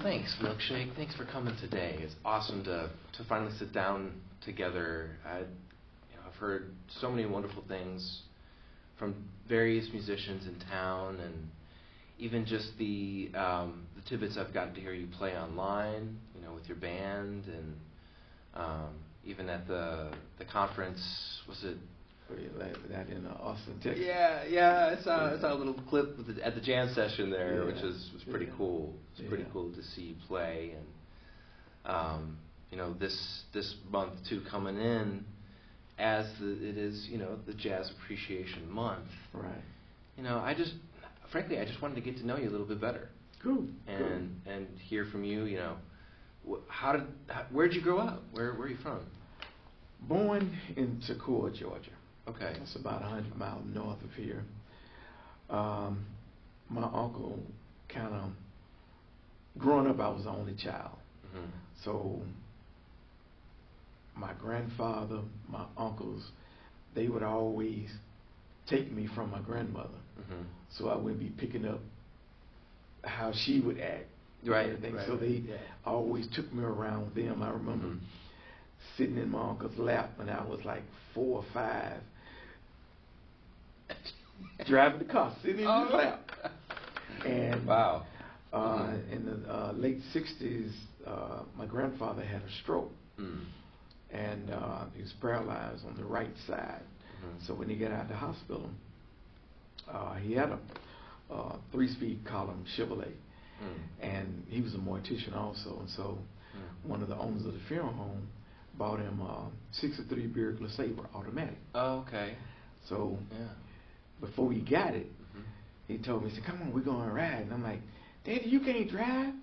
thanks, Milkshake. Thanks for coming today. It's awesome to finally sit down together. I've heard so many wonderful things from various musicians in town, and even just the tidbits I've gotten to hear you play online, with your band, and even at the conference. Was it? That in Austin, Texas. Yeah. I saw a little clip at the jam session there, which was pretty cool. It's pretty cool to see you play, and this month too, coming in as it is the Jazz Appreciation Month. Right. I just wanted to get to know you a little bit better. Cool. And hear from you. Where'd you grow up? Where are you from? Born in Toccoa, Georgia. Okay. It's about 100 miles north of here. My uncle growing up, I was the only child. Mm-hmm. So my grandfather, my uncles, they would always take me from my grandmother. Mm-hmm. So I would be picking up how she would act. Right. And everything. So they always took me around them. I remember sitting in my uncle's lap when I was like 4 or 5. Driving the car, sitting in his lap. And wow. In the late 60s, my grandfather had a stroke. And he was paralyzed on the right side. So when he got out of the hospital, he had a 3-speed column Chevrolet. And he was a mortician also. And so one of the owners of the funeral home bought him a 63 Burglar Sabre automatic. Oh, okay. So before he got it, he told me, he said, "Come on, we're going to ride." And I'm like, "Daddy, you can't drive?"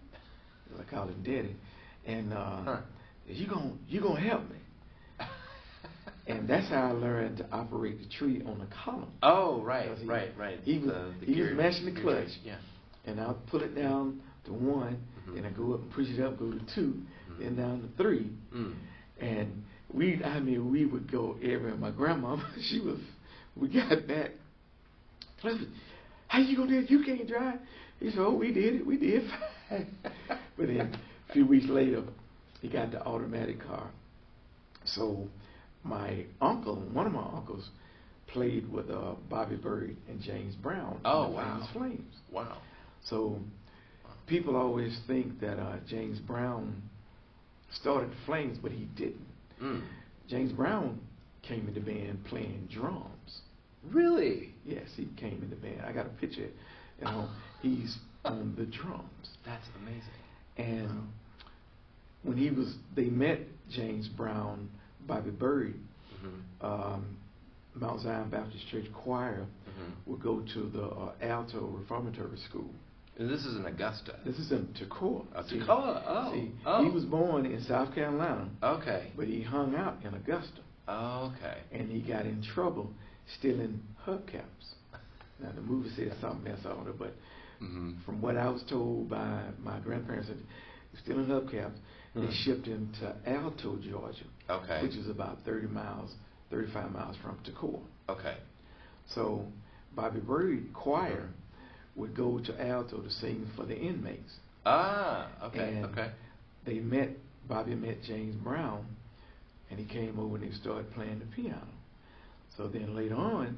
I called him Daddy. And you gonna help me? And that's how I learned to operate the tree on the column. Oh, right. He was mashing the clutch. Yeah. And I'll pull it down to 1, then I go up and push it up, go to 2, then down to 3. And we would go everywhere. My grandma, we got back. How you gonna do it? You can't drive. He said, "Oh, we did fine." But then a few weeks later, he got the automatic car. So my uncle, one of my uncles, played with Bobby Byrd and James Brown. Oh, in the wow. Famous Flames. Wow. So people always think that James Brown started the Flames, but he didn't. James Brown came in the band playing drums. Really? Yes, he came in the band. I got a picture. He's on the drums. That's amazing. And when they met James Brown, Bobby Byrd, Mount Zion Baptist Church choir would go to the alto reformatory school. And this is in Augusta. This is in Toccoa. Toccoa. He was born in South Carolina. Okay. But he hung out in Augusta. Oh, okay. And he got in trouble stealing hubcaps. Now the movie said something else on it, but from what I was told by my grandparents, that he was stealing hubcaps. They shipped him to Alto, Georgia, which is about 35 miles from Toccoa. Okay. So Bobby Byrd choir would go to Alto to sing for the inmates. Ah, okay. And Bobby met James Brown, and he came over and they started playing the piano. So then later on,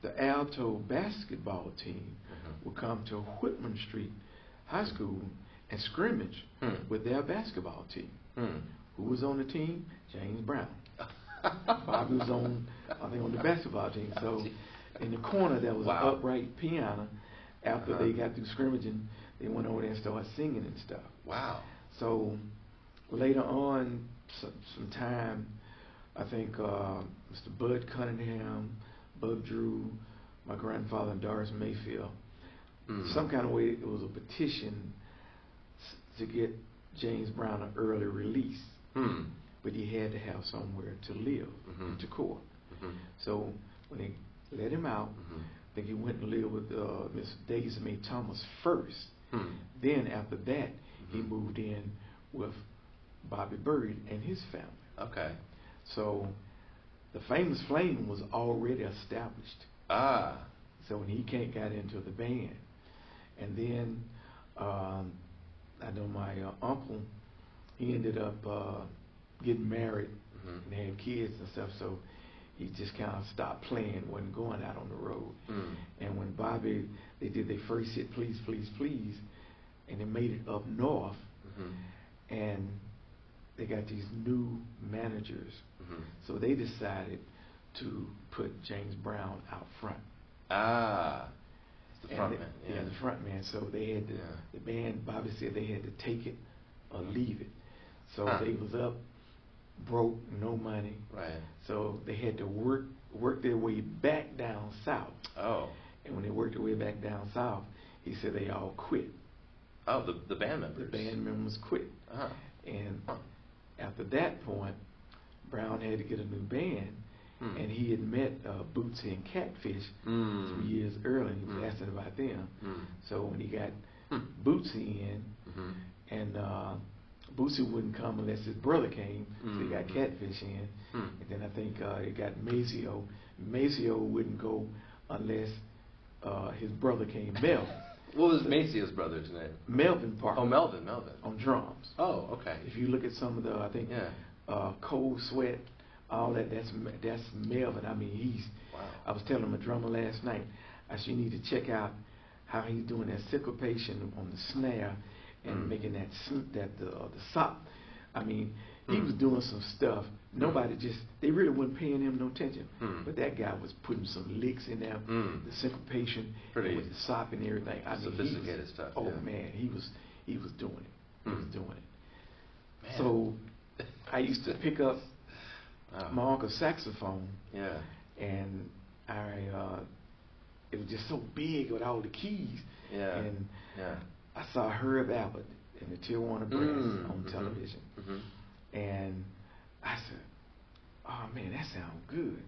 the Alto basketball team would come to Whitman Street High School and scrimmage with their basketball team. Who was on the team? James Brown. Bobby was on the basketball team. So in the corner there was an upright piano. After they got through scrimmaging, they went over there and started singing and stuff. Wow. So later on, some time, I think Mr. Bud Cunningham, Bud Drew, my grandfather, and Doris Mayfield, some kind of way it was a petition to get James Brown an early release. But he had to have somewhere to live in Toccoa. So when they let him out, I think he went and lived with Miss Daisy Mae Thomas first. Then after that, he moved in with Bobby Byrd and his family. Okay. So the Famous Flame was already established. So when he got into the band, and then I know my uncle, he ended up getting married Mm-hmm. and had kids and stuff, so he just kind of stopped playing, wasn't going out on the road. And when Bobby, they did their first hit, Please, Please, Please, and they made it up north, and they got these new managers, so they decided to put James Brown out front. Ah, the front man. Yeah, the front man. So they had to, the band, Bobby said they had to take it or leave it. So they was up, broke, no money. Right. So they had to work their way back down south. Oh. And when they worked their way back down south, he said they all quit. Oh, the band members. The band members quit. And after that point, Brown had to get a new band. And he had met Bootsy and Catfish some years earlier. He was asking about them. So when he got Bootsy in, and Bootsy wouldn't come unless his brother came, so he got Catfish in. And then I think he got Maceo. Maceo wouldn't go unless his brother came, Melvin. What was Maceo's brother's name? Melvin Parker. Oh, Melvin. On drums. Oh, okay. If you look at some of the, I think, Cold Sweat, all that's Melvin. I mean, he's. Wow. I was telling my drummer last night, I said, you need to check out how he's doing that syncopation on the snare and making the sop. I mean, he was doing some stuff. Nobody they really wasn't paying him no attention. But that guy was putting some licks in there, the syncopation with the sop and everything. I mean, sophisticated stuff. Oh man, he was doing it. He was doing it. Man. So I used to pick up my uncle's saxophone. Yeah. And it was just so big with all the keys. Yeah. And I saw Herb Abbott in the Tijuana Brass on television. And I said, oh man, that sounds good.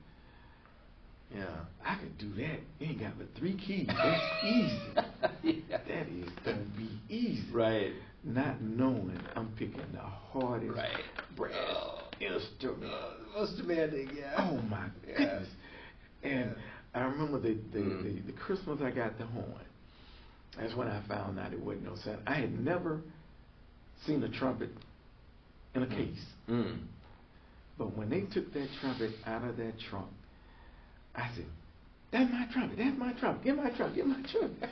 Yeah. I could do that. You ain't got but 3 keys. That's easy. That is gonna be easy. Right. Not knowing I'm picking the hardest brass instrument. Most demanding, Oh my goodness. And I remember the Christmas I got the horn. That's when I found out it wasn't no sound. I had never seen a trumpet in a case. But when they took that trumpet out of that trunk, I said, that's my trumpet, that's my trumpet, get my trumpet, get my trumpet.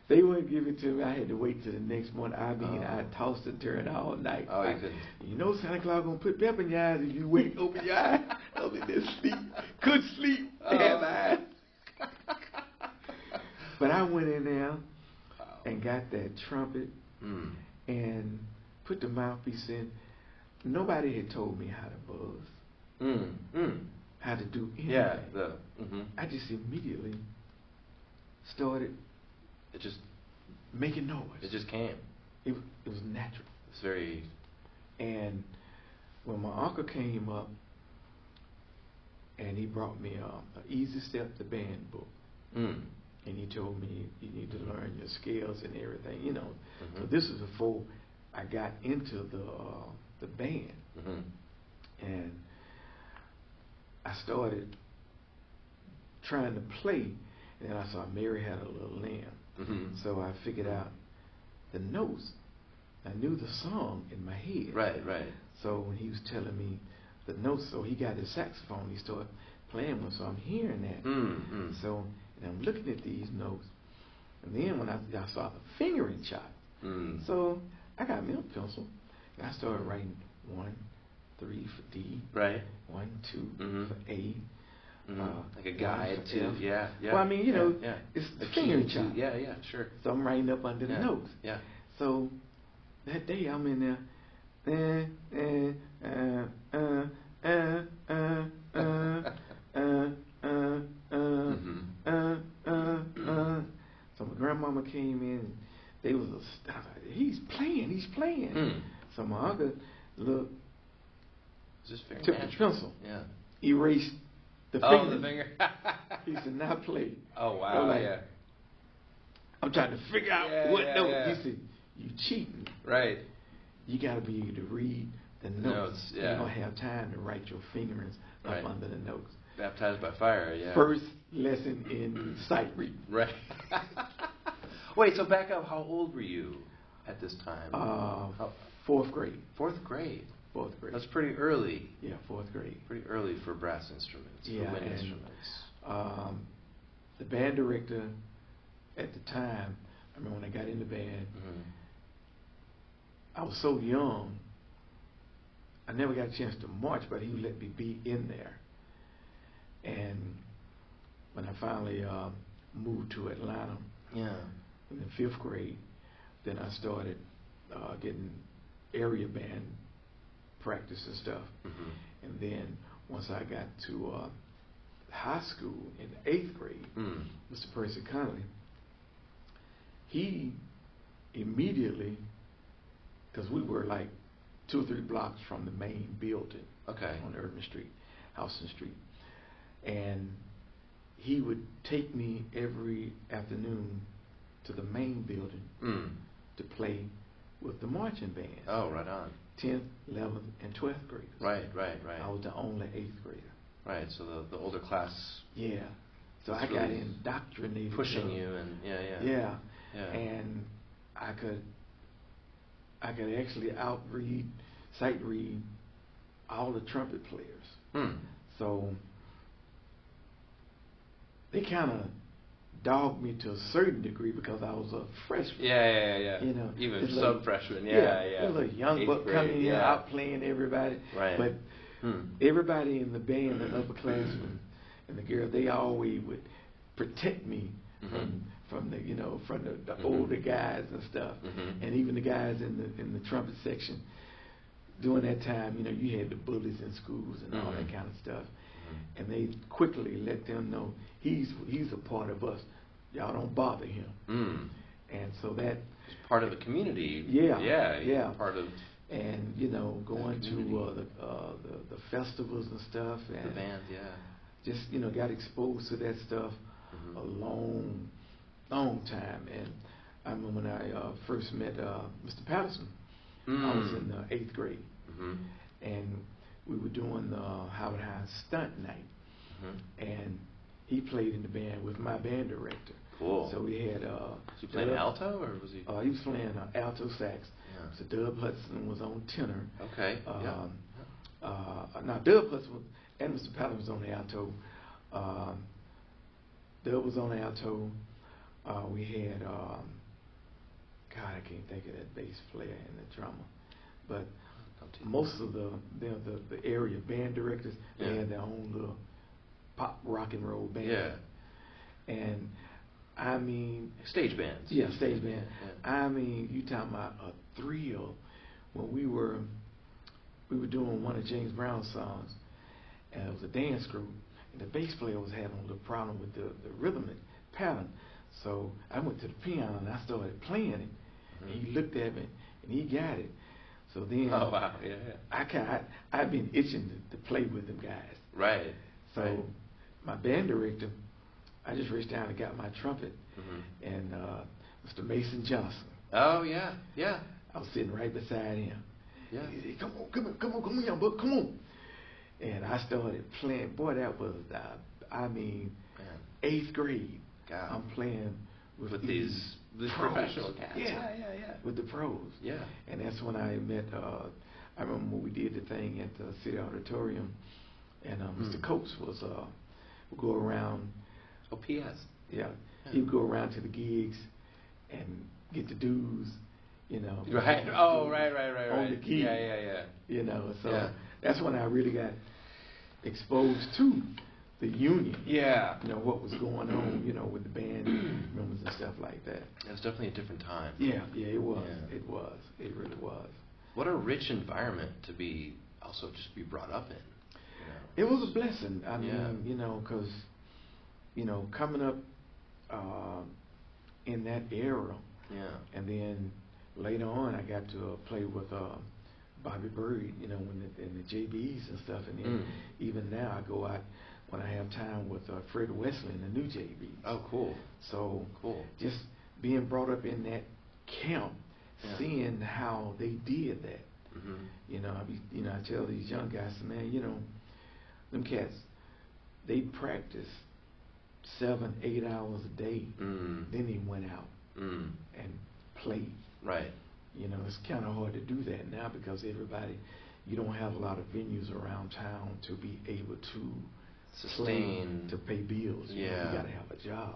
They wouldn't give it to me. I had to wait till the next morning. I mean, I tossed and turned all night. Oh, you couldn't. You know Santa Claus gonna put pep in your eyes if you wait, open your eyes. I was in there sleep, couldn't sleep, had my eyes. But I went in there and got that trumpet and put the mouthpiece in. Nobody had told me how to buzz, how to do anything. Yeah. I just immediately started. It just making noise. It just came. It was natural. It's very. And when my uncle came up, and he brought me a Easy Step to Band book, and he told me you need to learn your scales and everything, you know. So this is before I got into the band, and I started trying to play, and I saw Mary Had a Little Lamb, so I figured out the notes. I knew the song in my head. Right. So when he was telling me the notes, so he got his saxophone, he started playing with, so I'm hearing that. So, and I'm looking at these notes, and then when I saw the fingering chart, so I got me a pencil, and I started writing 1, 3 for D, 1, 2 for A, like a guide to, F. Well, I mean, you know, it's the fingering chart. Yeah, sure. So I'm writing up under the notes. Yeah. So that day I'm in there. So my grandmama came in. They was he's playing. So my uncle looked, took the pencil, erased the finger. Oh, the finger. He said, "Now play." Oh wow! Like, I'm trying to figure out what note. He said, "You cheating." Right. You got to be able to read the notes. You don't have time to write your fingerings up under the notes. Baptized by fire, First lesson in sight reading. Right. Wait, so back up. How old were you at this time? Fourth grade. Fourth grade. Fourth grade. That's pretty early. Yeah, fourth grade. Pretty early for brass instruments, Yeah, for wind and, instruments. The band director at the time, I remember when I got in the band, I was so young, I never got a chance to march, but he would let me be in there. And when I finally moved to Atlanta in the fifth grade, then I started getting area band practice and stuff. And then once I got to high school in the eighth grade, Mr. Percy Connolly, he immediately, because we were like 2 or 3 blocks from the main building on Urban Street, Houston Street, and he would take me every afternoon to the main building to play with the marching band. Oh, right on. 10th, 11th, and 12th graders. Right. I was the only 8th grader. Right, so the older class. Yeah. So I got indoctrinated. Pushing you and Yeah. And I could actually sight read all the trumpet players. So they kind of dogged me to a certain degree because I was a freshman. Yeah. You know, even sub-freshman. There's a young buck coming in, out playing everybody. Right. But everybody in the band, the upperclassmen and the girls, they always would protect me from the older guys and stuff, and even the guys in the trumpet section. During that time, you had the bullies in schools and all that kind of stuff, and they quickly let them know he's a part of us. Y'all don't bother him. And so that it's part of the community. Yeah. Part of. And going to the festivals and stuff, and the band, just got exposed to that stuff a long time. And I remember when I first met Mr. Patterson. I was in the 8th grade, and we were doing the Howard High stunt night, and he played in the band with my band director. Cool. So we had. Was he playing alto, or was he? He was playing alto sax. So Dub Hudson was on tenor. Okay. Now Dub Hudson and Mr. Patterson was on the alto. Dub was on the alto. We had God, I can't think of that bass player and the drummer, but most of the area band directors, they had their own little pop rock and roll band. Yeah. And I mean, stage bands. Yeah, stage band. I mean, you talking about a thrill when we were doing one of James Brown's songs, and it was a dance group, and the bass player was having a little problem with the rhythmic pattern. So I went to the piano and I started playing it, and he looked at me and he got it. So then, oh wow, yeah. I've been itching to play with them guys. Right. So my band director, I just reached down and got my trumpet, and Mr. Mason Johnson. Oh yeah. I was sitting right beside him. Yeah. He said, come on, young buck, come on. And I started playing. Boy, that was, I mean, 8th grade. God. I'm playing with these professional cats. Yeah. With the pros. Yeah. And that's when I met, I remember when we did the thing at the City Auditorium, and Mr. Coates was, would go around. Oh, P.S. Yeah. He would go around to the gigs and get the dues, Right. Oh, right. On the key. Yeah. So that's when I really got exposed to the union. Yeah. What was going on, with the band members and stuff like that. It was definitely a different time. Yeah, it was. Yeah. It was. It really was. What a rich environment to be brought up in. It was a blessing. I mean, because, coming up in that era. Yeah. And then later on, I got to play with Bobby Bird, in the JBs and stuff. And then even now, I go out when I have time with Fred Wesley in the new JBs. Oh, cool. So cool. Just being brought up in that camp, seeing how they did that. I tell these young guys, man, them cats, they practice 7-8 hours a day. Then they went out and played. Right. You know, it's kind of hard to do that now because you don't have a lot of venues around town to be able to sustain, to pay bills. Yeah. You know, you got to have a job.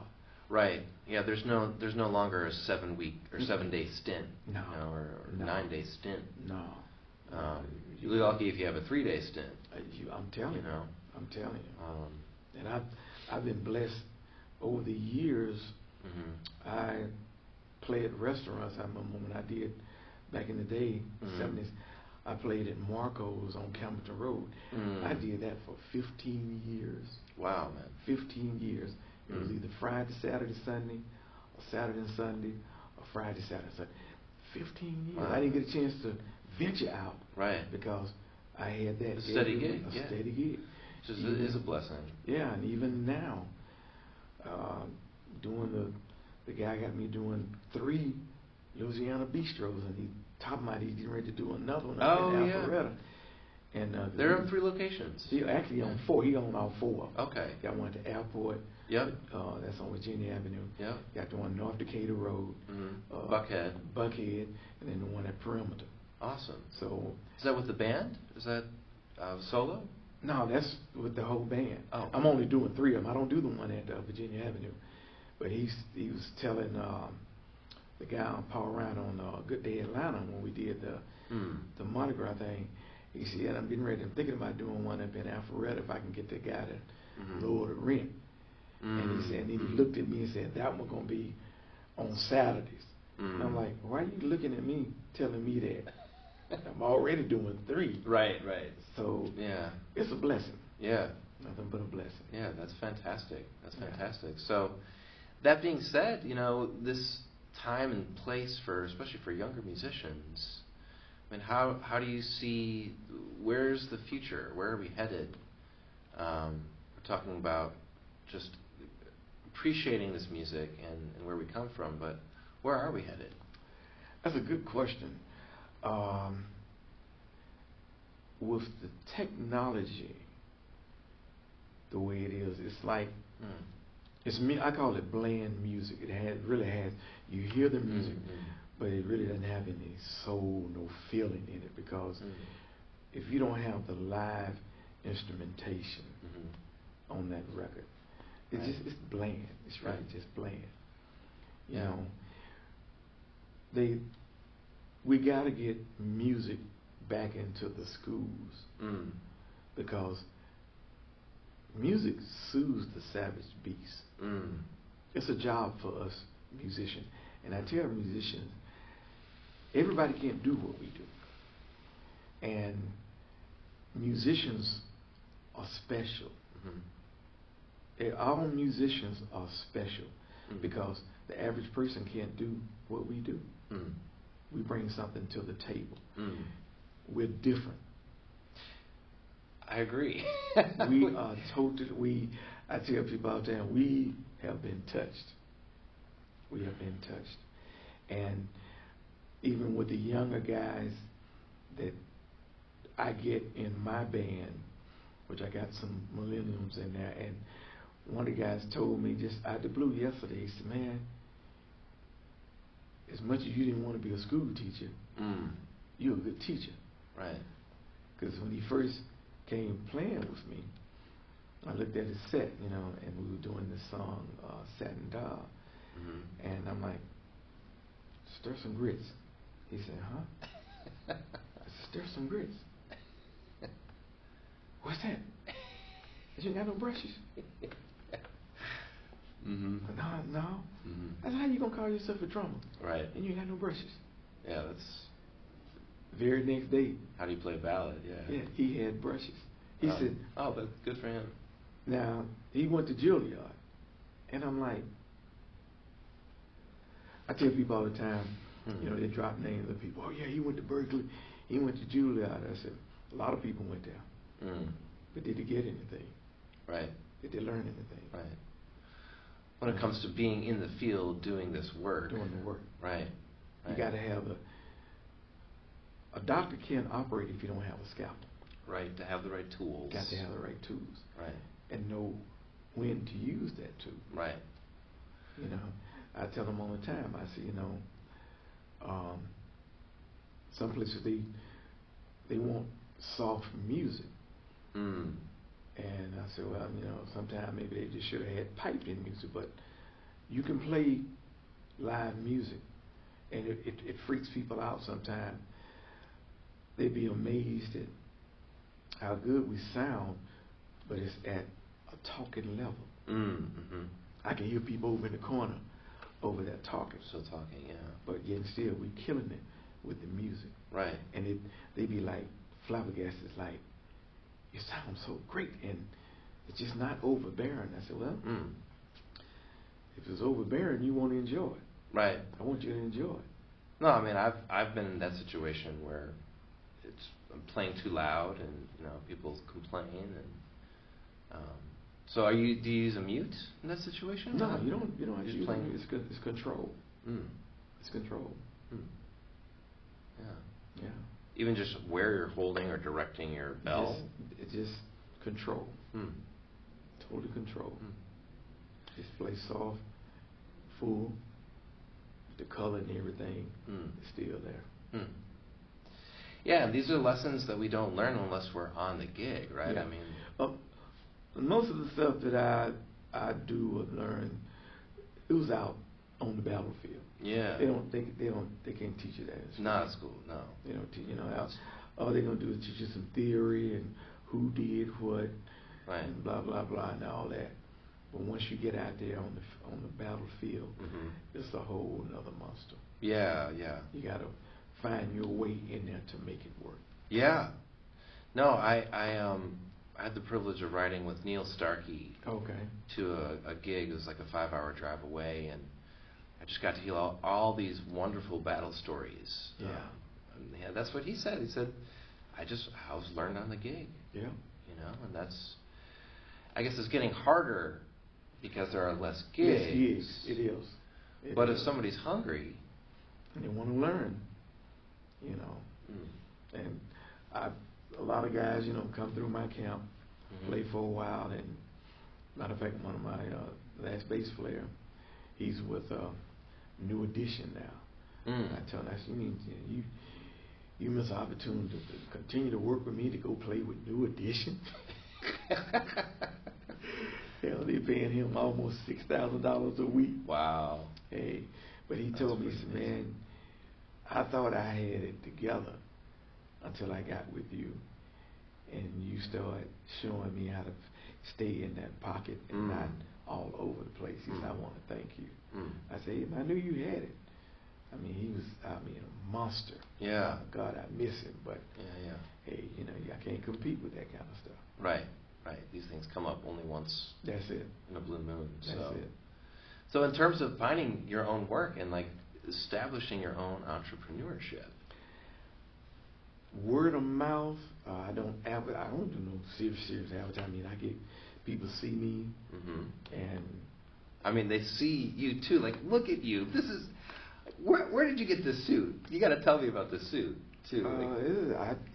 Right. Yeah. There's no longer a 7-week or 7-day stint. No. You know, or No. 9-day stint. No. You're lucky if you have a 3-day stint. I'm telling you. know. I'm telling you. And I've been blessed over the years. Mm-hmm. I played at restaurants. I remember when I did back in the day, Mm-hmm. 70s. I played at Marco's on Campbellton Road. Mm. I did that for 15 years. Wow, man. 15 years. It was either Friday, Saturday, Sunday, or Saturday and Sunday, or Friday, Saturday, Sunday. 15 years. Wow. I didn't get a chance to venture out. Right. Because I had that A steady gig. A steady gig. Which is a blessing. Yeah, and even now, doing the guy got me doing 3 Louisiana bistros, and he's getting ready to do another one up in Alpharetta. And they're in 3 locations. He actually on 4. He owned all 4. Okay. Got one at the airport. Yep. That's on Virginia Avenue. Yep. Got the one North Decatur Road. Mm-hmm. Buckhead, and then the one at Perimeter. Awesome. So is that with the band? Is that solo? No, that's with the whole band. Oh. I'm only doing 3 of them. I don't do the one at Virginia Avenue. But he was telling the guy on Paul Ryan on Good Day Atlanta when we did the Mardi Gras thing. He said, I'm thinking about doing one up in Alpharetta if I can get the guy to lower the rent. And he said, and he looked at me and said, that one's going to be on Saturdays. And I'm like, why are you looking at me telling me that? I'm already doing 3. Right. So yeah, it's a blessing. Yeah. Nothing but a blessing. Yeah, that's fantastic. That's fantastic. So that being said, you know, this time and place especially for younger musicians, I mean, how do you see, where's the future? Where are we headed? We're talking about just appreciating this music and where we come from, but where are we headed? That's a good question. With the technology the way it is, it's like it's me. I call it bland music. It really has. You hear the music, but it really doesn't have any soul, no feeling in it, because if you don't have the live instrumentation on that record, it's bland. It's really just bland. You know, we got to get music back into the schools because music soothes the savage beast. It's a job for us musicians, and I tell musicians, everybody can't do what we do, and musicians are special. All musicians are special because the average person can't do what we do. We bring something to the table. We're different. I agree. We are totally, I tell people all the time, we have been touched. We have been touched. And even with the younger guys that I get in my band, which I got some millennials in there, and one of the guys told me just out of the blue yesterday, he said, man, as much as you didn't want to be a school teacher, you're a good teacher. Right. Because when he first came playing with me, I looked at his set, you know, and we were doing this song, Satin Doll. And I'm like, stir some grits. He said, huh? I said, stir some grits. What's that? You ain't got no brushes. No. That's how you gonna call yourself a drummer, right? And you ain't got no brushes. Yeah, that's. Very next day. How do you play a ballad? Yeah. Yeah, he had brushes. He said, "Oh, but good for him." Now he went to Juilliard, and I'm like, I tell people all the time, you know, they drop names of people. Oh yeah, he went to Berkeley. He went to Juilliard. I said, a lot of people went there, but did they get anything? Right. Did they learn anything? Right. When it comes to being in the field doing this work. Doing the work. Right. You got to have a doctor can't operate if you don't have a scalpel. Right, to have the right tools. Got to have the right tools. Right. And know when to use that tool. Right. You know, I tell them all the time, I say, you know, some places they want soft music. And I said, well, sometimes maybe they just should have had piped in music, but you can play live music, and it freaks people out sometimes. They'd be amazed at how good we sound, but it's at a talking level. I can hear people over in the corner over there talking. Still talking, yeah. But yet still, we killing it with the music. Right. And they be like flabbergasted, like, you sound so great, and it's just not overbearing. I said, well, if it's overbearing, you won't enjoy it. Right. I want you to enjoy it. No, I mean, I've been in that situation where I'm playing too loud, and people complain, and so do you use a mute in that situation? No, you don't have to use playing. It's control. It's control. Yeah. Yeah. Even just where you're holding or directing your bell? It's just control. Total control. Just play soft, full, the color and everything is still there. Yeah, and these are lessons that we don't learn unless we're on the gig, right? Yeah. I mean, most of the stuff that I do or learn, it was out on the battlefield. Yeah. They can't teach you that. Not at school, no. They don't teach all they're gonna do is teach you some theory and who did what, right, and blah blah blah and all that. But once you get out there on the battlefield, it's a whole nother monster. Yeah, yeah. You gotta find your way in there to make it work. Yeah. No, I had the privilege of riding with Neil Starkey. Okay. To a gig. It was like a 5-hour drive away, and I just got to hear all these wonderful battle stories. Yeah. Yeah, that's what he said. He said, I was learned on the gig. Yeah. And that's, I guess it's getting harder because there are less gigs. Yes, it is. But if somebody's hungry, and they want to learn, and a lot of guys, come through my camp, play for a while, and matter of fact, one of my last bass player, he's with New Edition now. I tell him, you miss an opportunity to continue to work with me to go play with New Edition. Hell, they're paying him almost $6,000 a week. Wow. Hey, but he told me, he said, man, I thought I had it together until I got with you, and you started showing me how to stay in that pocket and not all over the place. He said, I want to thank you. I said, I knew you had it. I mean, he was, a monster. Yeah. God, I miss him, but yeah. Hey, I can't compete with that kind of stuff. Right. These things come up only once. That's it. In a blue moon. That's it. So in terms of finding your own work and like establishing your own entrepreneurship, word of mouth. I don't do no serious advertising. I mean, I get people see me, and I mean they see you too. Like, look at you. This is where did you get this suit? You got to tell me about this suit too.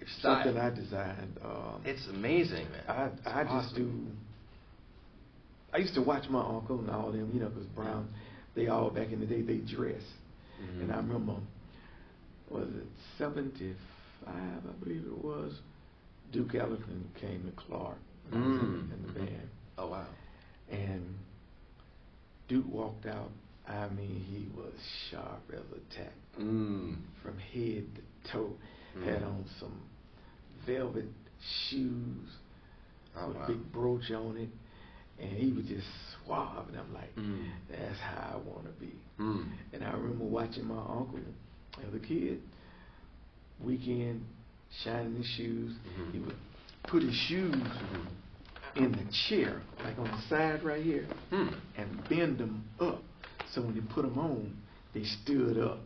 It's something I designed. It's amazing, man. I just do. I used to watch my uncle and all them, because Brown, they all back in the day they dress, and I remember, was it 75? I believe it was. Duke Ellington came to Clark in the band. Oh wow! And Duke walked out. I mean, he was sharp as a tack from head to toe. Had on some velvet shoes with a big brooch on it, and he was just suave. And I'm like, that's how I want to be. And I remember watching my uncle as a kid. Weekend, shining his shoes. He would put his shoes in the chair, like on the side right here, and bend them up. So when he put them on, they stood up.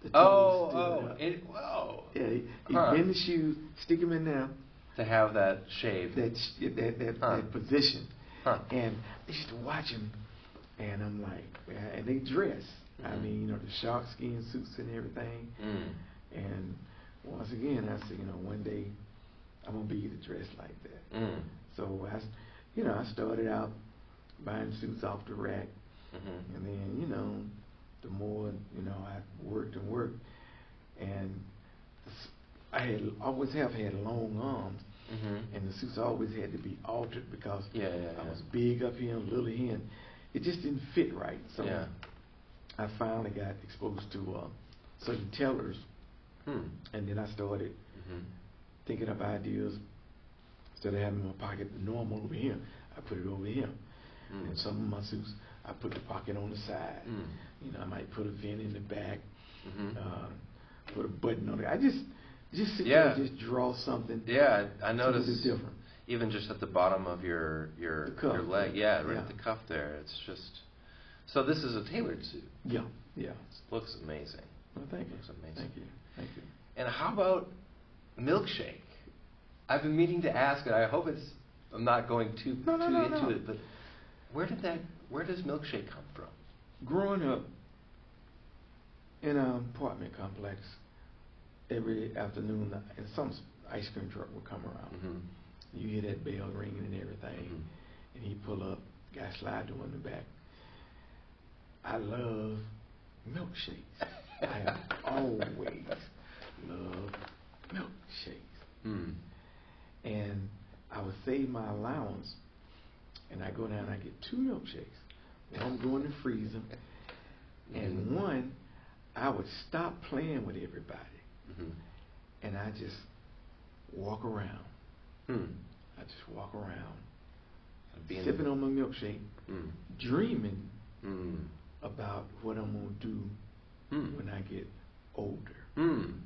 The toes stood up. Whoa! Yeah, he bend the shoes, stick them in there to have that shape, that position. And I used to watch him, and I'm like, and they dress. I mean, the shark skin suits and everything. And once again, I said, one day I'm gonna be the dress like that. So I started out buying suits off the rack, and then the more I worked, and I always have had long arms, Mm-hmm. and the suits always had to be altered because Yeah. I was big up here and little here, and it just didn't fit right. So Yeah. I finally got exposed to certain tailors, and then I started Mm-hmm. thinking of ideas. Instead of having my pocket normal over here, I put it over here. And some of my suits, I put the pocket on the side. You know, I might put a vent in the back, put a button on it. I just sit there and just draw something. Yeah, I noticed. Something different. Even just at the bottom of your leg, right at the cuff there. It's just. So this is a tailored suit. Yeah. It looks amazing. Well, thank you. Looks amazing. Thank you. And how about Milkshake? I've been meaning to ask, and I hope I'm not going too into it, but where does Milkshake come from? Growing up in an apartment complex, every afternoon, and some ice cream truck would come around. Mm-hmm. You hear that bell ringing and everything, and he pull up, guy slide door in the back. I love milkshakes. I have always loved milkshakes. And I would save my allowance, and I go down and I get 2 milkshakes. One go in the freezer, and one I would stop playing with everybody, and I just walk around. I just walk around, sipping on my milkshake, dreaming about what I'm going to do when I get older. I'm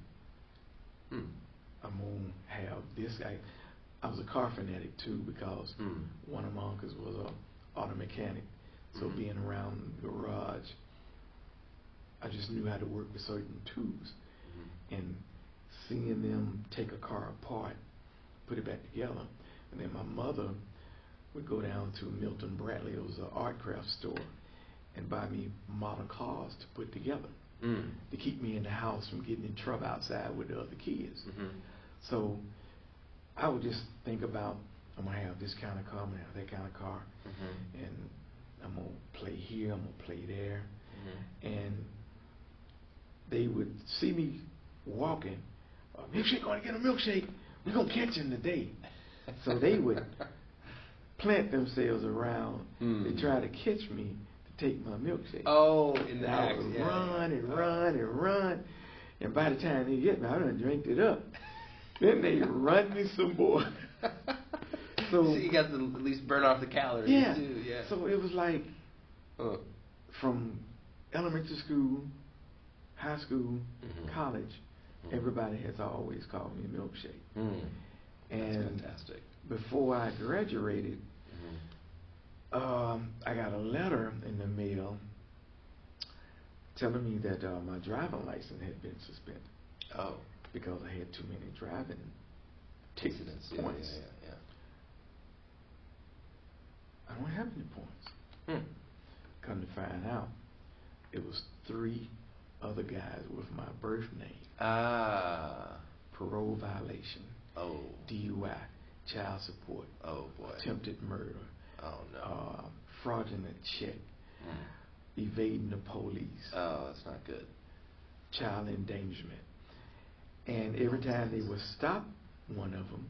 going to have this guy. I was a car fanatic too because one of my uncles was an auto mechanic. So being around the garage, I just knew how to work with certain tools. And seeing them take a car apart, put it back together. And then my mother would go down to Milton Bradley, it was an art craft store, and buy me model cars to put together to keep me in the house from getting in trouble outside with the other kids. So I would just think about, I'm going to have this kind of car, I'm going to have that kind of car, and I'm going to play here, I'm going to play there. And they would see me walking, Milkshake, going to get a milkshake, we're going to catch him today. So they would plant themselves around, they try to catch me to take my milkshake. Oh, in the act. I would run and run, and by the time they get me, I done drank it up. Then they run me some more. So you got to at least burn off the calories too. Yeah. So it was like from elementary school, high school, college, everybody has always called me Milkshake. And that's fantastic. Before I graduated, I got a letter in the mail telling me that my driving license had been suspended. Oh. Because I had too many driving tickets, points. Yeah. I don't have any points. Come to find out, it was 3 other guys with my birth name. Parole violation. Oh. DUI, child support. Oh boy. Attempted murder. Oh no. Fraudulent check. Evading the police. Oh, that's not good. Child endangerment. And every time they would stop one of them,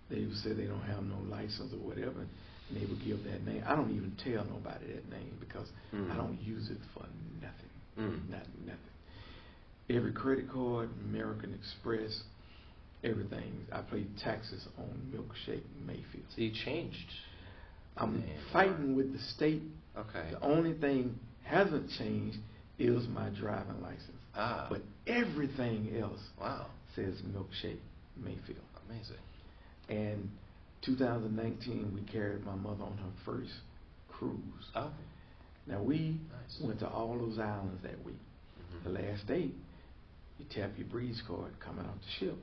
they would say they don't have no license or whatever, and they would give that name. I don't even tell nobody that name because I don't use it for nothing. Nothing. Every credit card, American Express, everything. I paid taxes on Milkshake Mayfield. So you changed. I'm fighting with the state. Okay. The only thing hasn't changed is my driving license. But everything else says Milkshake Mayfield. Amazing. And 2019, we carried my mother on her first cruise. Oh. Now, we went to all those islands that week. The last day, you tap your breeze card coming off the ship.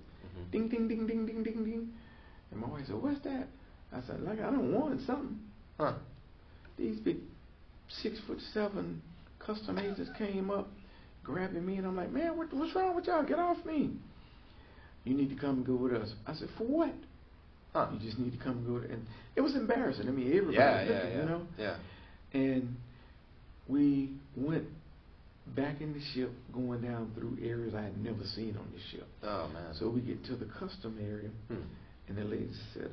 Ding, ding, ding, ding, ding, ding, ding. And my wife said, what's that? I said, like, I don't want something. These big 6'7" custom agents came up, grabbing me, and I'm like, man, what's wrong with y'all? Get off me. You need to come and go with us. I said, for what? You just need to come and go with us. And it was embarrassing. I mean, everybody looking, you know? Yeah. And we went back back in the ship, going down through areas I had never seen on the ship. Oh man. So we get to the custom area, and the lady said,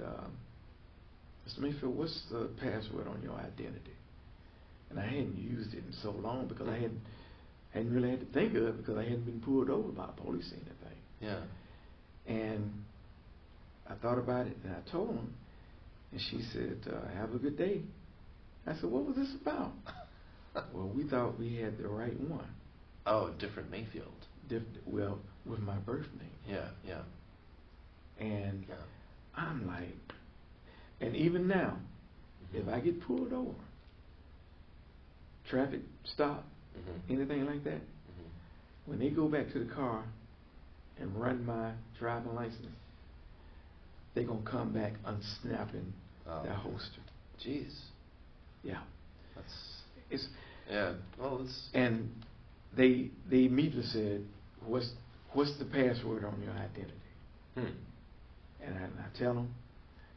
Mr. Mayfield, what's the password on your identity? And I hadn't used it in so long because I hadn't really had to think of it because I hadn't been pulled over by a police or anything. Yeah. And I thought about it, and I told him, and she said, have a good day. I said, what was this about? Well, we thought we had the right one. Oh, different Mayfield. Well, with my birth name. Yeah, yeah. And I'm like, and even now, if I get pulled over, traffic stop, anything like that, when they go back to the car and run my driving license, they're going to come back unsnapping that holster. Jeez. Yeah. It's yeah. Well, it's and they immediately said, "What's the password on your identity?" And I tell them,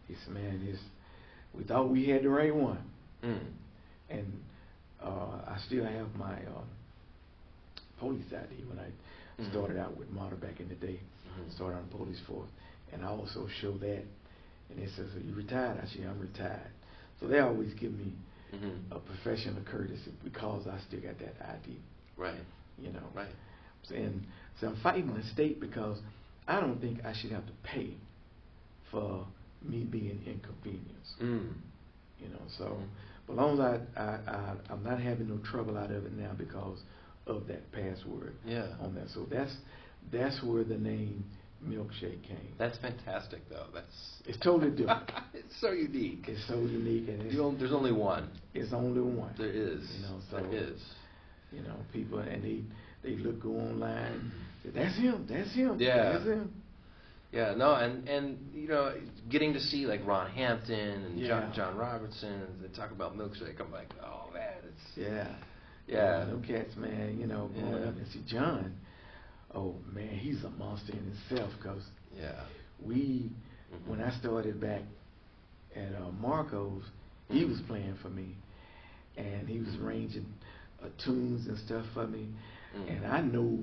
he said, "Man, we thought we had the right one." And I still have my police ID when I started out with Model back in the day. Started on the police force, and I also show that. And they said, "So you retired?" I said, "Yeah, I'm retired." So they always give me a professional courtesy because I still got that ID. Right. You know. Right. And so I'm fighting the state because I don't think I should have to pay for me being inconvenienced. You know. So, as long as I'm not having no trouble out of it now because of that password on that. So that's where the name Milkshake came. That's fantastic, though. It's totally different. It's so unique. It's so unique, and there's only one. It's only one. There is. You know, so there is. You know, people, and they go online. That's him. That's him. Yeah. That's him. Yeah. No, and you know, getting to see like Ron Hampton and John Robertson, they talk about Milkshake. I'm like, oh man, it's yeah. Them cats, man. You know, going up and see John. Oh man, he's a monster in himself. Cause when I started back at Marco's, he was playing for me, and he was arranging tunes and stuff for me, and I know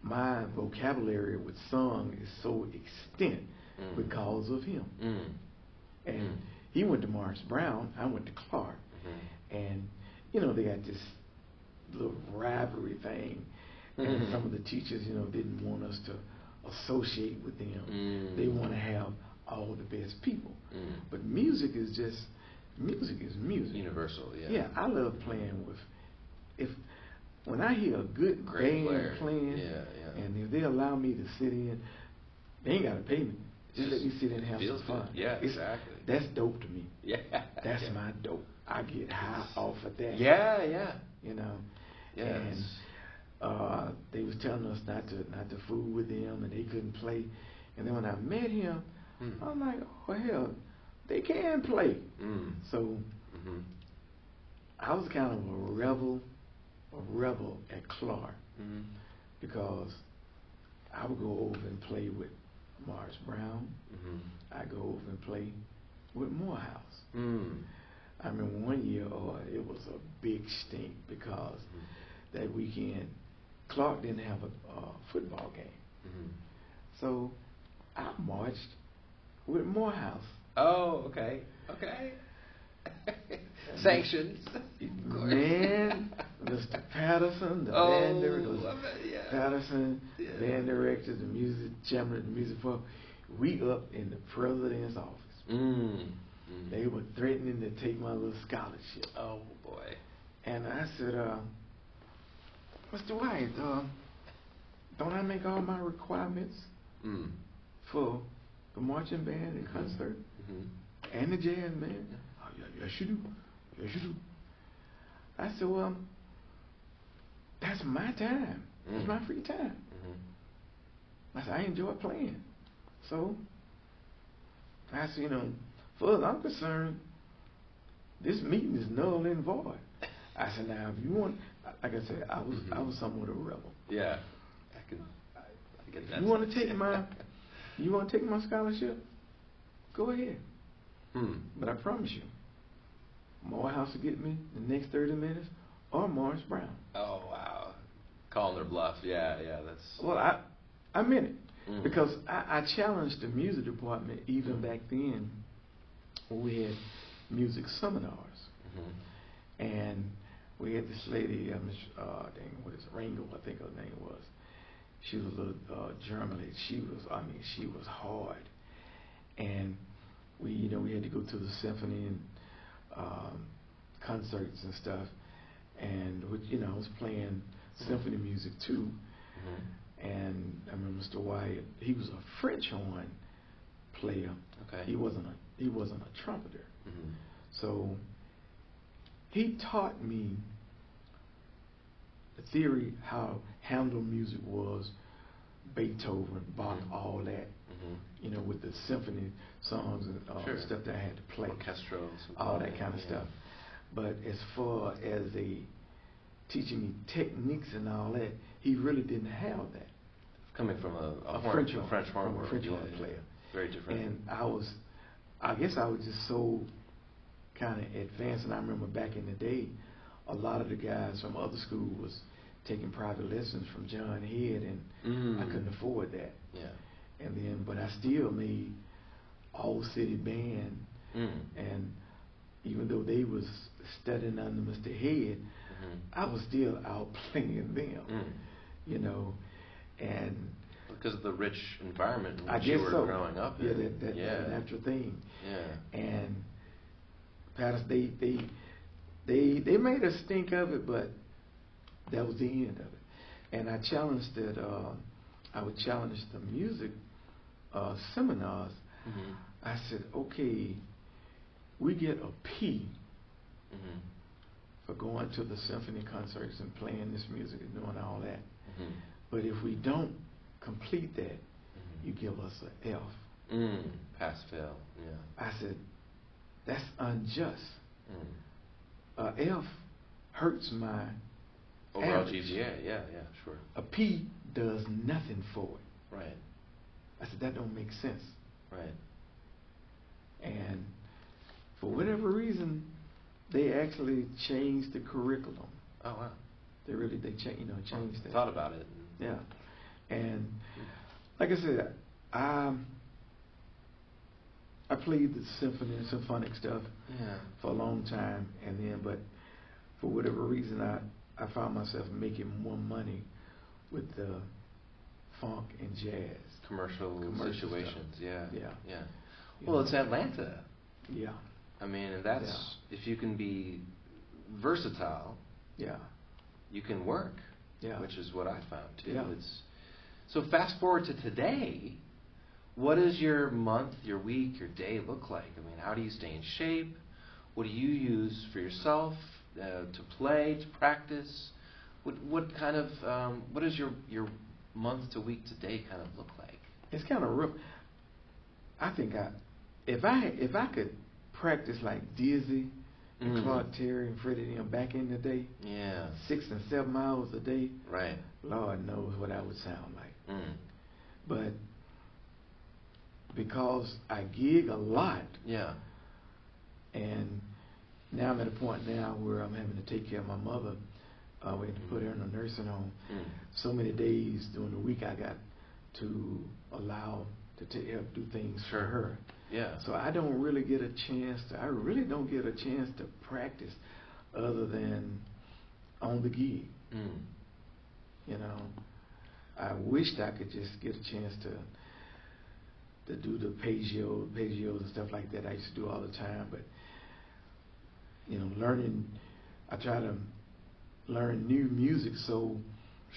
my vocabulary with song is so extent because of him. And he went to Morris Brown, I went to Clark, and you know they got this little rivalry thing. And some of the teachers, you know, didn't want us to associate with them. They want to have all the best people. But music is music. Universal, yeah. Yeah, I love playing with, when I hear a good band playing, and if they allow me to sit in, they ain't got to pay me. Just let me sit in and have some fun. Yeah, exactly. That's dope to me. Yeah. That's my dope. I get high off of that. Yeah, yeah. You know. Yeah. And they was telling us not to fool with them, and they couldn't play. And then when I met him, I'm like, oh hell, they can play. So I was kind of a rebel at Clark because I would go over and play with Morris Brown. I go over and play with Morehouse. I remember one year, it was a big stink because that weekend Clark didn't have a football game. So I marched with Morehouse. Oh, okay. Sanctions. Man, Mr. Patterson, the band director, Patterson, band director, the music chairman of the music program, we up in the president's office. They were threatening to take my little scholarship. Oh boy. And I said, Mr. White, don't I make all my requirements for the marching band and concert and the jazz band? Oh, yes you do. Yes you do. I said, well, that's my time. It's my free time. I said, I enjoy playing. So I said, you know, far as I'm concerned, this meeting is null and void. I said, now if you want, like I said, I was somewhat a rebel. Yeah, I get that. You want to take my scholarship? Go ahead. But I promise you, Morehouse will get me the next 30 minutes, or Morris Brown. Oh wow, Calling their bluff. Yeah, that's. Well, I meant it. Mm. Because I challenged the music department even back then when we had music seminars. Mm-hmm. And we had this lady, what is it, Ringo, I think her name was. She was a little German lady. She was hard. And we had to go to the symphony and concerts and stuff. And I was playing symphony music too. Mm-hmm. And I remember Mr. Wyatt. He was a French horn player. Okay. He wasn't a trumpeter. Mm-hmm. So he taught me the theory how Handel music was, Beethoven, Bach, Mm-hmm. all that. Mm-hmm. With the symphony songs and Sure. stuff that I had to play, Orchestral, all that kind of stuff. But as far as teaching me techniques and all that, he really didn't have that. Coming from a French horn player. Very different. And I guess I was just so kind of advanced. And I remember back in the day, a lot of the guys from other schools was taking private lessons from John Head, and I couldn't afford that. Yeah. And then, but I still made All City Band, and even though they was studying under Mr. Head, I was still out playing them, and because of the rich environment in I which you guess were so. growing up Yeah, in. that natural thing. Yeah. And Patterson, they made us think of it, but that was the end of it. And I challenged that. I would challenge the music seminars. Mm-hmm. I said, okay, we get a P for going to the symphony concerts and playing this music and doing all that. Mm-hmm. But if we don't complete that, you give us an F. Pass, fail, yeah. I said, that's unjust. F hurts my overall average. GPA, yeah, sure. A P does nothing for it. Right. I said, that don't make sense. Right. And for whatever reason, they actually changed the curriculum. Oh wow. They changed that. Thought about it. Yeah. And like I said, I played the symphony and symphonic stuff for a long time, but for whatever reason, I found myself making more money with the funk and jazz. Commercial situations, stuff. Yeah. Well, it's Atlanta. Yeah. I mean, and that's if you can be versatile. Yeah. You can work. Yeah. Which is what I found too. Yeah. So fast forward to today. What does your month, your week, your day look like? I mean, how do you stay in shape? What do you use for yourself to play, to practice? What kind of what does your month to week to day kind of look like? It's kind of rough. I think if I could practice like Dizzy and Clark Terry and Freddie back in the day, 6 and 7 hours a day, right? Lord knows what I would sound like. But because I gig a lot, and now I'm at a point now where I'm having to take care of my mother. We had to put her in a nursing home. So many days during the week I got to allow to help do things for her. Yeah. So I don't really get a chance to. I really don't get a chance to practice other than on the gig. You know, I wished I could just get a chance to do the Pagios and stuff like that. I used to do all the time, but you know, learning. I try to learn new music, so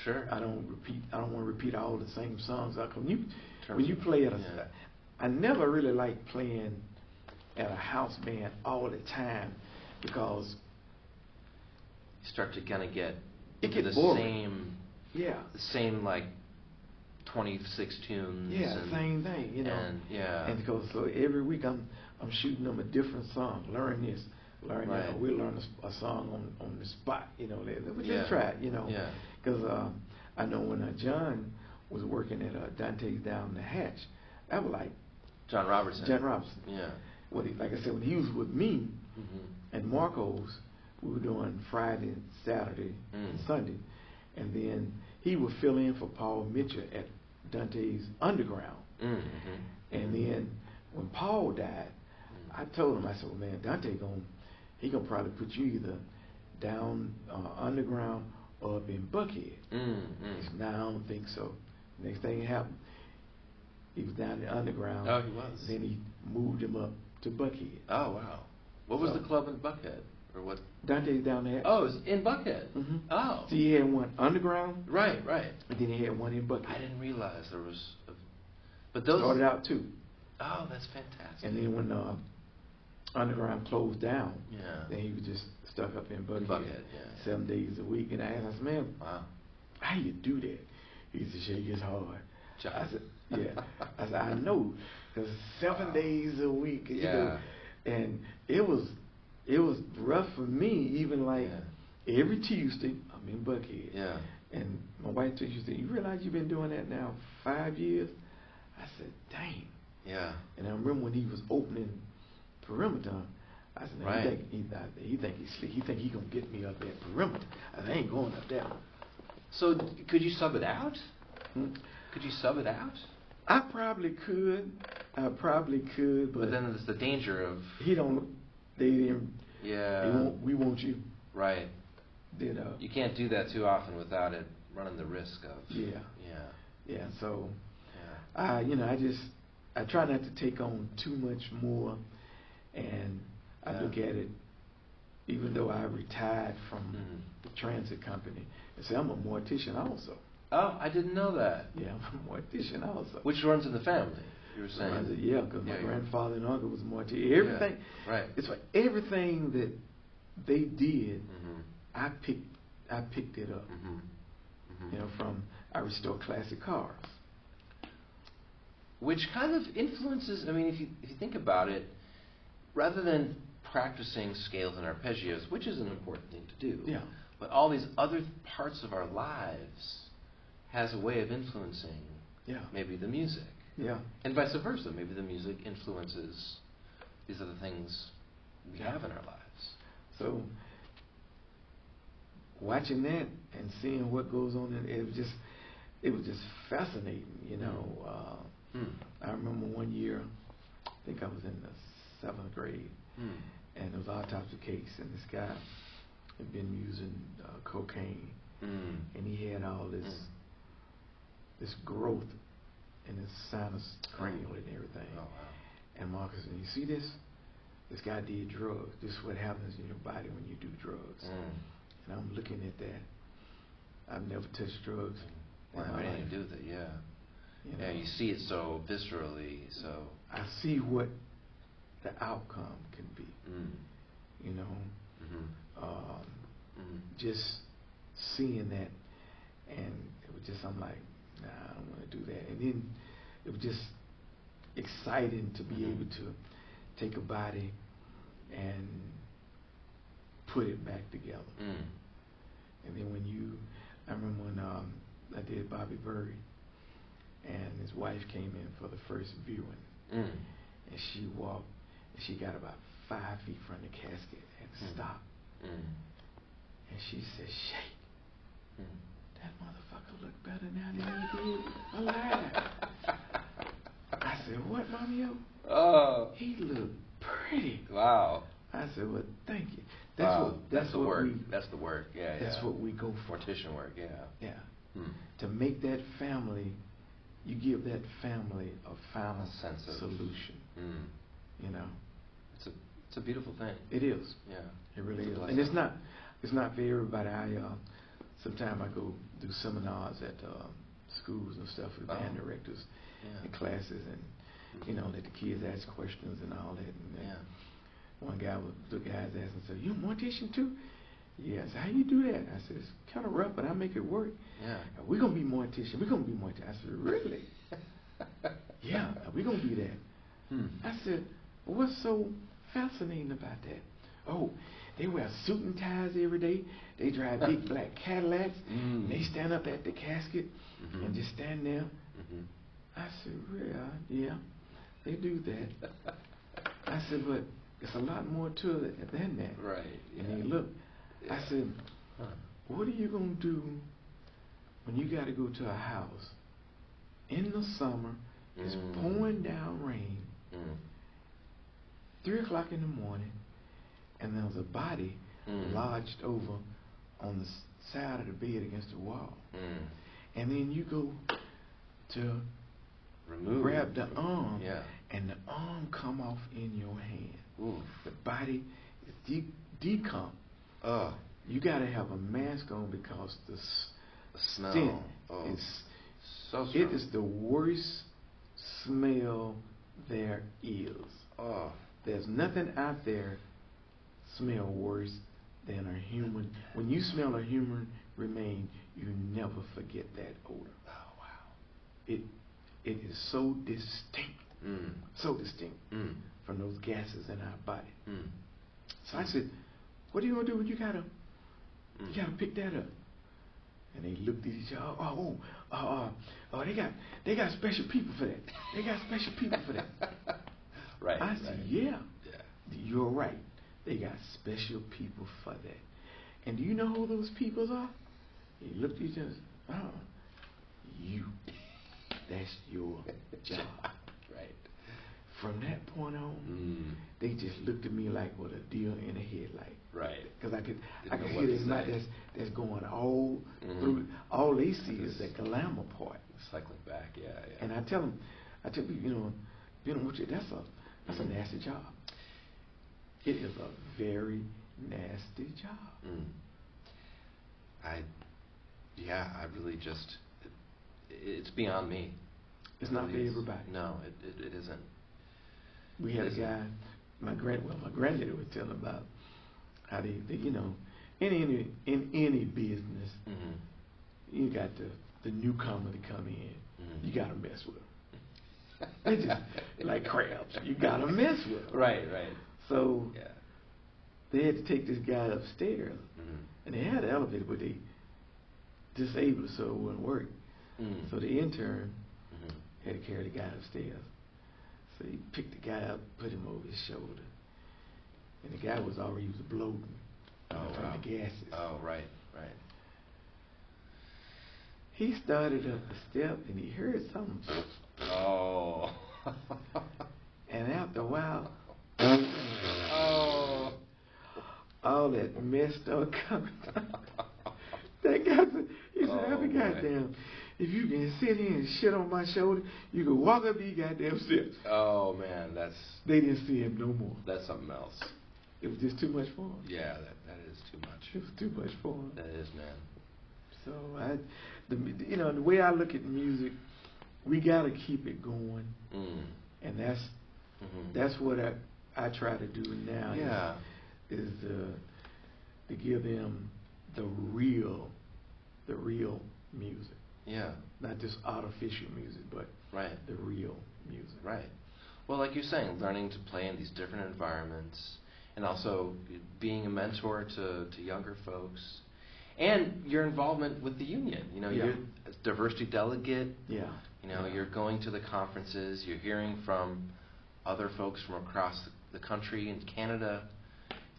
Sure. I don't want to repeat all the same songs. When you play at a, I never really like playing at a house band all the time because You start to kind of get it into gets the boring. the same like 26 tunes. Yeah, and, same thing, you know. And, And because so every week I'm shooting them a different song. Learn this, learn that. Right. We'll learn a song on the spot, you know. We Yeah. just try it, you know. Yeah. Because I know when John was working at Dante's Down the Hatch, that was like John Robertson. John Robinson. Yeah. Like I said, when he was with me Mm-hmm. and Marcos, we were doing Friday, Saturday, and Sunday. And then he would fill in for Paul Mitchell at Dante's Underground. Mm-hmm. And then when Paul died, I told him, I said, well, man, Dante he gonna probably put you either down Underground or up in Buckhead. He said, no, I don't think so. Next thing happened, he was down in the Underground. Oh, he was. Then he moved him up to Buckhead. Oh, wow. What was the club in Buckhead? Or what? Dante's down there. Oh, it was in Buckhead. Mm-hmm. Oh. See, he had one Underground. Right. And then he had one in Buckhead. I didn't realize there was. But those started out too. Oh, that's fantastic. And then when Underground closed down, then he was just stuck up in Buckhead, 7 days a week. And I asked him, man, wow, how you do that? He said, shake it's hard. I said, yeah. I said, I know, because 7 days a week. You know, and it was rough for me, even like every Tuesday, I'm in Buckhead. Yeah. And my wife said, you realize you've been doing that now 5 years? I said, dang. Yeah. And I remember when he was opening Perimeter, I said, man, right. he think he's slick. He think he gonna get me up at Perimeter. I said, I ain't going up there. So could you sub it out? Could you sub it out? I probably could, but then there's the danger of they didn't. Yeah. We want you. Right. You know. You can't do that too often without it running the risk of. Yeah. So, I try not to take on too much more, and I look at it. Even though I retired from the transit company, and say I'm a mortician also. Oh, I didn't know that. Yeah, I'm a mortician also. Which runs in the family, you were saying? Yeah, because my grandfather and uncle was mortician. Everything, right? It's like everything that they did, I picked it up. You know, from I restore classic cars. Which kind of influences, I mean, if you think about it, rather than practicing scales and arpeggios, which is an important thing to do, but all these other parts of our lives has a way of influencing maybe the music. Yeah. And vice versa, maybe the music influences these other things we have in our lives. So watching that and seeing what goes on, it was just fascinating, you know. I remember one year, I think I was in the 7th grade, and there was autopsy case, and this guy had been using cocaine, and he had all this growth in his sinus cranial and everything. Oh, wow. And Marcus said, you see this? This guy did drugs. This is what happens in your body when you do drugs. And I'm looking at that. I've never touched drugs. What have anything to do with it? Yeah. You know, you see it so viscerally. So I see what the outcome can be. You know, just seeing that, and it was just, I'm like, nah, I don't want to do that. And then it was just exciting to be able to take a body and put it back together. And then I remember when I did Bobby Berry, and his wife came in for the first viewing, and she walked, and she got about 5 feet from the casket and stopped, and she said, "Shake, that motherfucker look better now than he did alive." I said, "What, Mommy? Oh, he looked pretty." Wow. I said, "Well, thank you." That's the work. That's the work. Yeah, that's what we go for. Mortician work. Yeah. Yeah. To make that family, you give that family a final sense of solution. You know, it's a beautiful thing. It is. Yeah. It really is. And it's not for everybody. Sometimes I go do seminars at schools and stuff with band directors and classes, and you know, let the kids ask questions and all that. And one guy would look at his ass and say, "You a mortician too?" Yeah. I said, "How you do that?" I said, "It's kind of rough, but I make it work." Yeah. "We're gonna be mortician. We're gonna be mortician." I said, "Really?" "Yeah, we're gonna be that." I said, "Well, what's so fascinating about that?" "Oh, they wear suit and ties every day. They drive big black Cadillacs. And they stand up at the casket and just stand there." I said, "Really? Yeah, they do that." I said, "But it's a lot more to it than that." Right. And he looked. I said, "What are you gonna do when you got to go to a house in the summer, it's pouring down rain, 3 o'clock in the morning, and there's a body lodged over on the side of the bed against the wall. And then you go to grab the arm, and the arm come off in your hand. The body is decomp. You got to have a mask on because the smell stint is so strong. It is the worst smell there is. There's nothing out there smell worse than a human. When you smell a human remain, you never forget that odor. Oh wow! It is so distinct, from those gases in our body. So I said, "What are you gonna do when you gotta pick that up?" And they looked at each other. They got special people for that. They got special people for that. Right. I said, yeah, you're right. They got special people for that. And do you know who those people are? They looked at each other. You. That's your job. Right. From that point on, they just looked at me like with a deer in a headlight. Right. Because I could hear this night that's going all through. All they see is the glamour part. Cycling back, yeah. And I tell people, that's a nasty job. It is a very nasty job. I really just, it's beyond me. It's not for everybody. No, it isn't. We had a guy, my granddaddy was telling about how they in any business, you got the newcomer to come in, you got to mess with them. They just like crabs. You got to mess with them. Right. So they had to take this guy upstairs, and they had an elevator, but they disabled it so it wouldn't work. So the intern had to carry the guy upstairs. So he picked the guy up, put him over his shoulder, and the guy was bloating from the gases. Oh, right. He started up the step, and he heard something. Oh. And after a while, all that mess started coming out. That guy said, goddamn, if you can sit here and shit on my shoulder, you can walk up these goddamn steps. Oh, man, They didn't see him no more. That's something else. It was just too much for him. Yeah, that is too much. It was too much for him. That is, man. So, the way I look at music, we got to keep it going. And that's what I try to do now. Yeah. Is to give them the real music. Yeah. Not just artificial music, but the real music. Right. Well, like you're saying, learning to play in these different environments, and also being a mentor to younger folks, and your involvement with the union. You're a diversity delegate. Yeah. You're going to the conferences. You're hearing from other folks from across the country and Canada.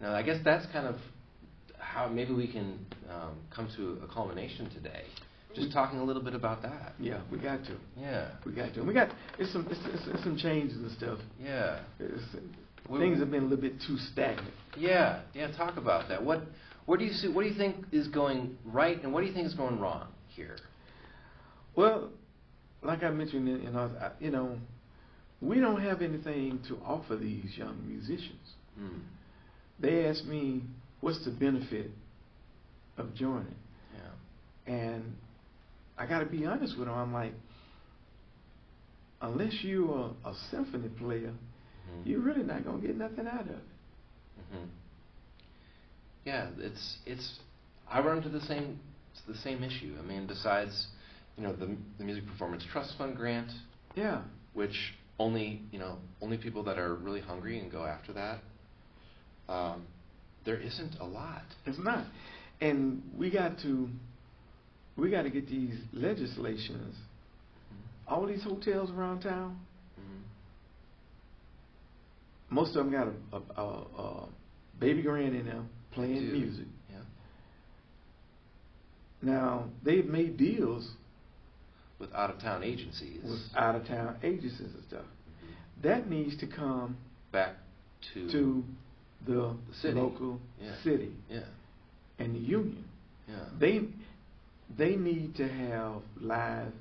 I guess that's kind of how maybe we can come to a culmination today. Just talking a little bit about that. Yeah, we got to. Yeah. We got to. It's some changes and stuff. Yeah. Things have been a little bit too stagnant. Yeah. Talk about that. What do you see? What do you think is going right, and what do you think is going wrong here? Well, like I mentioned, we don't have anything to offer these young musicians. They ask me, what's the benefit of joining? Yeah. And I got to be honest with them. I'm like, unless you're a symphony player, you're really not going to get nothing out of it. Yeah, it's. I run into the same issue. I mean, besides, the Music Performance Trust Fund grant. Yeah. Which only people that are really hungry and go after that. There isn't a lot. It's not, and we got to get these legislations. All these hotels around town. Most of them got a baby grand in there playing music. Yeah. Now, they've made deals with out-of-town agencies. with out-of-town agencies and stuff. That needs to come Back to the city. local Yeah. city Yeah. and the union. Yeah. They need to have live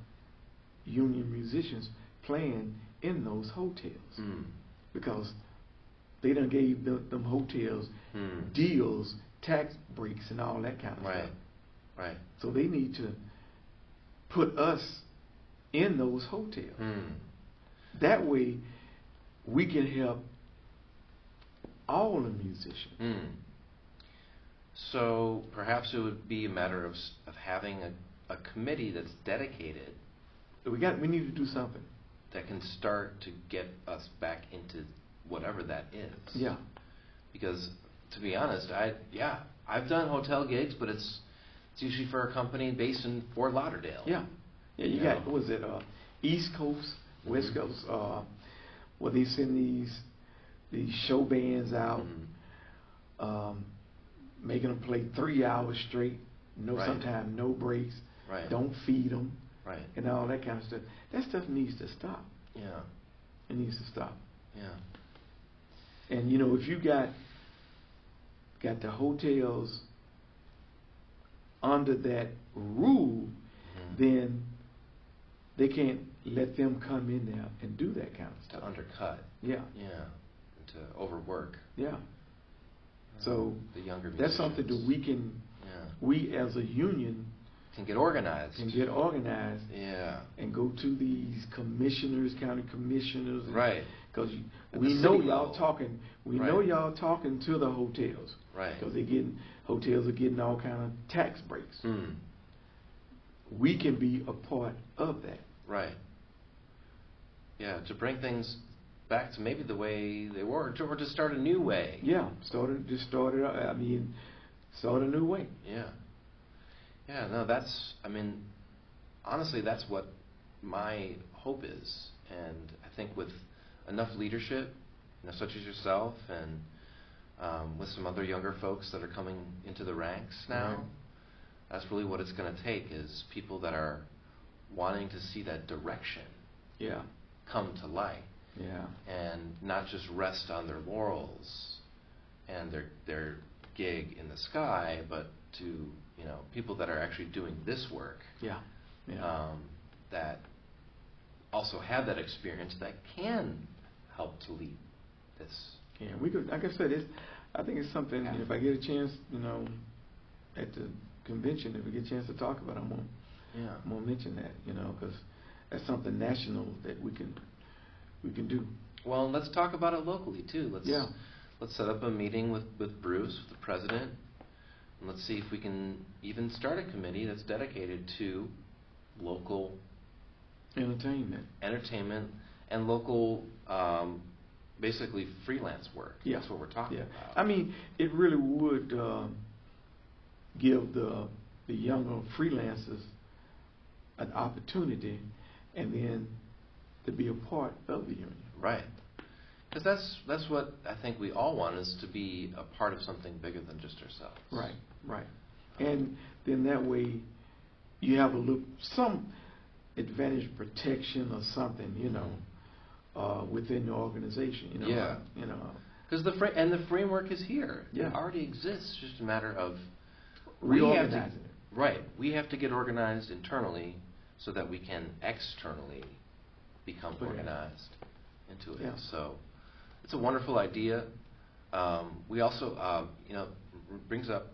union musicians playing in those hotels because they done gave them hotels deals, tax breaks, and all that kind of Right. stuff. Right. So they need to put us in those hotels. That way, we can help all the musicians. So perhaps it would be a matter of having a committee that's dedicated We need to do something. that can start to get us back into whatever that is. Yeah. Because to be honest, I've done hotel gigs, but it's usually for a company based in Fort Lauderdale. Yeah. Yeah. You got, what was it, East Coast, West Coast, where they send these show bands out, making them play 3 hours straight, Right. sometimes no breaks, Right. don't feed them, Right. and all that kind of stuff. That stuff needs to stop. Yeah. It needs to stop. Yeah. And if you got the hotels under that rule, then they can't let them come in there and do that kind of stuff. To undercut. Yeah. Yeah. And to overwork. Yeah. So the younger musicians. that's something that we as a union can get organized. Yeah. And go to these commissioners, county commissioners. Right. Because At we the know city y'all level. talking. We Right. know y'all talking to the hotels. Right. Because hotels are getting all kind of tax breaks. We can be a part of that. Right. Yeah, to bring things back to maybe the way they were, or to start a new way. Yeah, start a new way. Yeah. Yeah, no, honestly, that's what my hope is. And I think with enough leadership, such as yourself, and with some other younger folks that are coming into the ranks now, Right. that's really what it's going to take, is people that are wanting to see that direction Yeah. come to light. Yeah. And not just rest on their laurels and their gig in the sky, but to people that are actually doing this work. Yeah. Yeah. That also have that experience that can help to lead this. Yeah, we could. Like I said, I think it's something. Yeah. If I get a chance, at the convention, if we get a chance to talk about it, I'm gonna mention that. Because that's something national that we can do. Well, let's talk about it locally too. Let's set up a meeting with Bruce, with the president, and let's see if we can even start a committee that's dedicated to local Entertainment and local, basically freelance work. Yeah. That's what we're talking about. I mean, it really would give the younger freelancers an opportunity, and then to be a part of the union. Right. Because that's what I think we all want, is to be a part of something bigger than just ourselves. Right. Right. And then that way, you have some advantage protection or something, within the organization. Yeah. Because the framework is here. Yeah. It already exists. It's just a matter of reorganizing it. Right. We have to get organized internally so that we can externally become organized into it. Yeah. So it's a wonderful idea. We also, brings up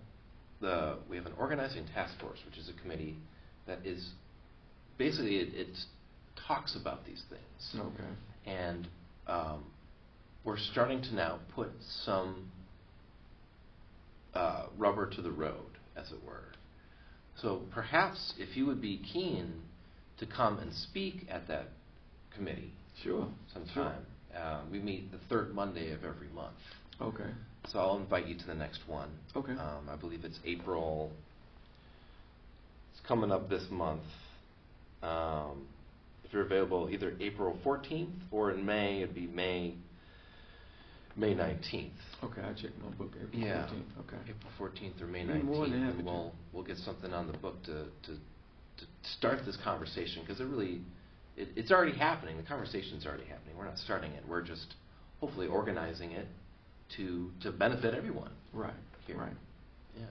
we have an organizing task force, which is a committee that is basically it talks about these things. Okay. And we're starting to now put some rubber to the road, as it were. So perhaps if you would be keen to come and speak at that committee Sure. sometime. We meet the third Monday of every month. Okay. So I'll invite you to the next one. Okay. I believe it's April. It's coming up this month. If you're available either April 14th or in May, it'd be May May 19th. Okay, I checked my book. April Yeah. 14th. Okay. April 14th or May Be more 19th, than happy and to. we'll get something on the book to start this conversation, because it's already happening. The conversation's already happening. We're not starting it. We're just hopefully organizing it to benefit everyone. Right. Here. Right. Yeah.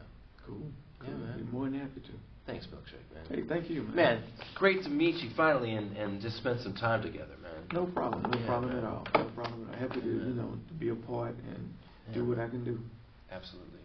Cool. Yeah, Cool. man. Be more than happy to. Thanks, Milkshake, man. Hey, thank you, man. Man, great to meet you finally and just spend some time together, man. No problem. No Yeah, problem man. at all. No problem at all. Happy to, Yeah. to be a part and Yeah. do what I can do. Absolutely.